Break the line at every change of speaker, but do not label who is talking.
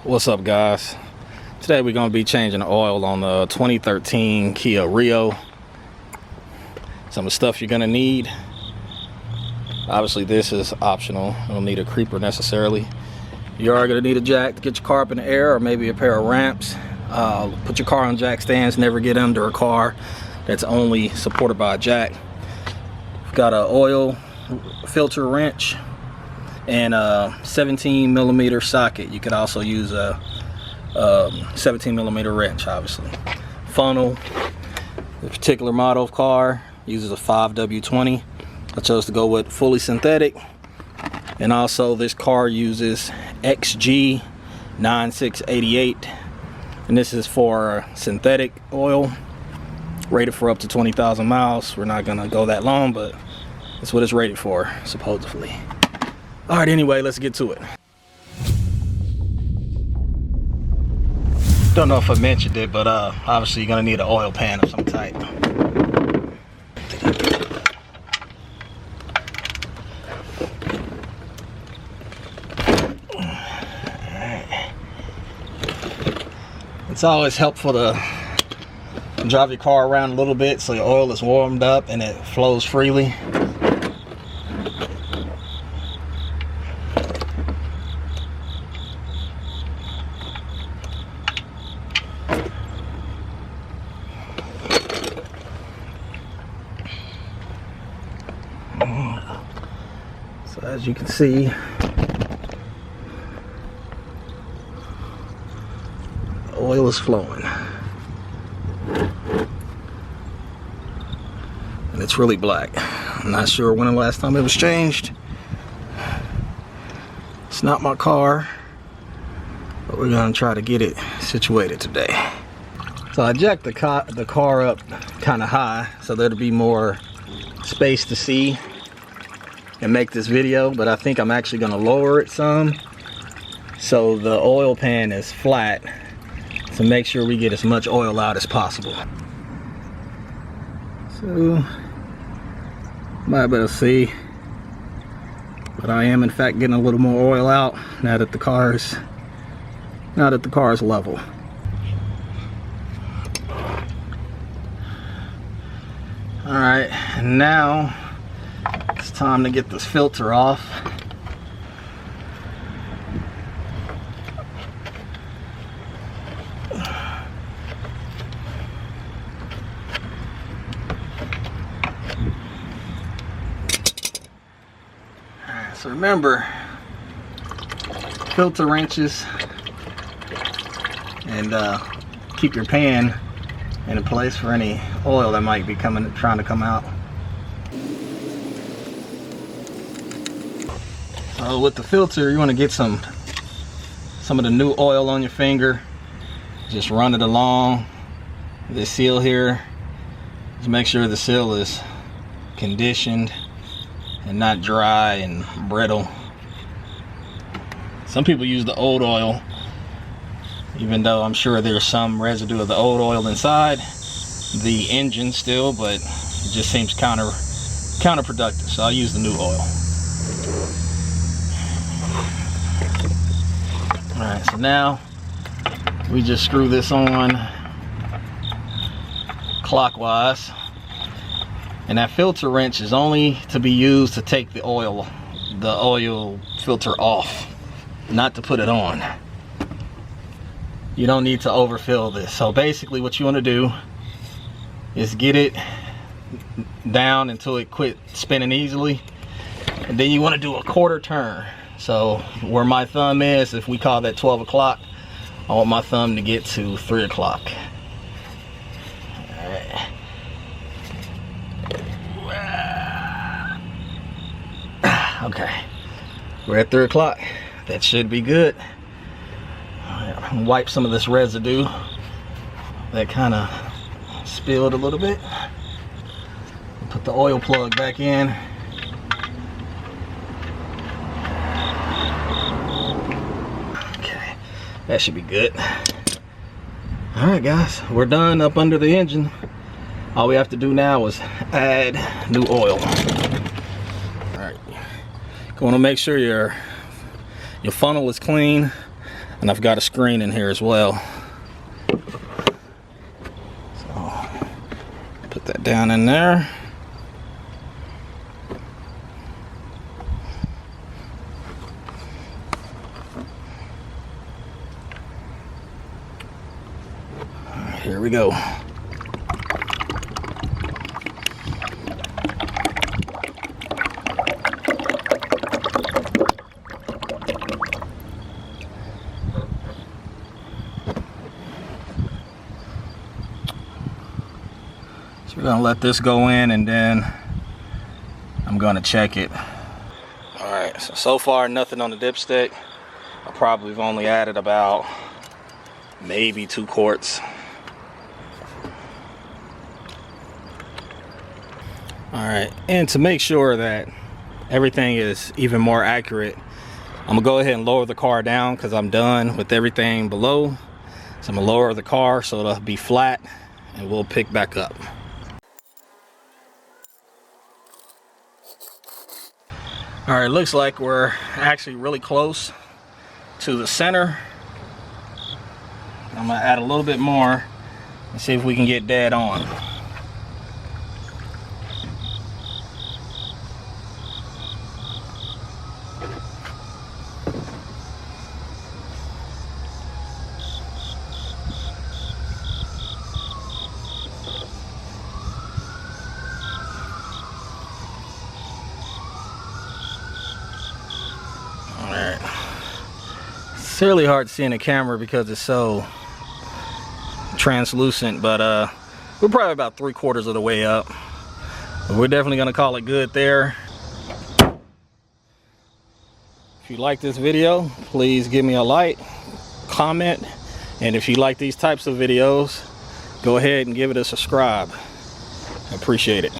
What's up, guys? Today we're going to be changing the oil on the 2013 Kia Rio. Some of the stuff you're going to need. Obviously this is optional. You don't need a creeper necessarily. You are going to need a jack to get your car up in the air, or maybe a pair of ramps. Put your car on jack stands. Never get under a car that's only supported by a jack. We've got an oil filter wrench and a 17mm socket. You could also use a 17mm wrench, obviously. Funnel. This particular model of car uses a 5W20. I chose to go with fully synthetic. And also this car uses XG9688, and this is for synthetic oil, rated for up to 20,000 miles. We're not gonna go that long, but that's what it's rated for, supposedly. All right, anyway, let's get to it. Don't know if I mentioned it, but obviously you're gonna need an oil pan of some type. It's always helpful to drive your car around a little bit so your oil is warmed up and it flows freely. So as you can see, the oil is flowing. And it's really black. I'm not sure when the last time it was changed. It's not my car, but we're gonna try to get it situated today. So I jacked the car up kind of high so there'll be more space to see and make this video, but I think I'm actually gonna lower it some so the oil pan is flat to make sure we get as much oil out as possible. So might be able to see, but I am in fact getting a little more oil out now that the car is level. All right, and now it's time to get this filter off. So remember, filter wrenches and keep your pan in a place for any oil that might be trying to come out. So with the filter, you want to get some of the new oil on your finger. Just run it along this seal here. Just make sure the seal is conditioned and not dry and brittle. Some people use the old oil, even though I'm sure there's some residue of the old oil inside the engine still, but it just seems counterproductive. So I'll use the new oil. All right, so now we just screw this on clockwise. And that filter wrench is only to be used to take the oil filter off, not to put it on. You don't need to overfill this. So basically what you want to do is get it down until it quit spinning easily, and then you want to do a quarter turn. So where my thumb is, if we call that 12 o'clock, I want my thumb to get to 3 o'clock. Okay, we're at 3 o'clock. That should be good. Wipe some of this residue that kind of spilled a little bit. Put the oil plug back in. Okay, that should be good. All right, guys, we're done up under the engine. All we have to do now is add new oil. All right, you want to make sure your funnel is clean. And I've got a screen in here as well. So put that down in there. Here we go. So we're gonna let this go in, and then I'm gonna check it. All right, so far nothing on the dipstick. I probably have only added about maybe 2 quarts. All right, and to make sure that everything is even more accurate, I'm gonna go ahead and lower the car down because I'm done with everything below. So I'm gonna lower the car so it'll be flat, and we'll pick back up. All right, looks like we're actually really close to the center. I'm gonna add a little bit more and see if we can get dead on. Alright. It's really hard to see in the camera because it's so translucent, but we're probably about 3/4 of the way up. But we're definitely gonna call it good there. If you like this video, please give me a like, comment, and if you like these types of videos, go ahead and give it a subscribe. I appreciate it.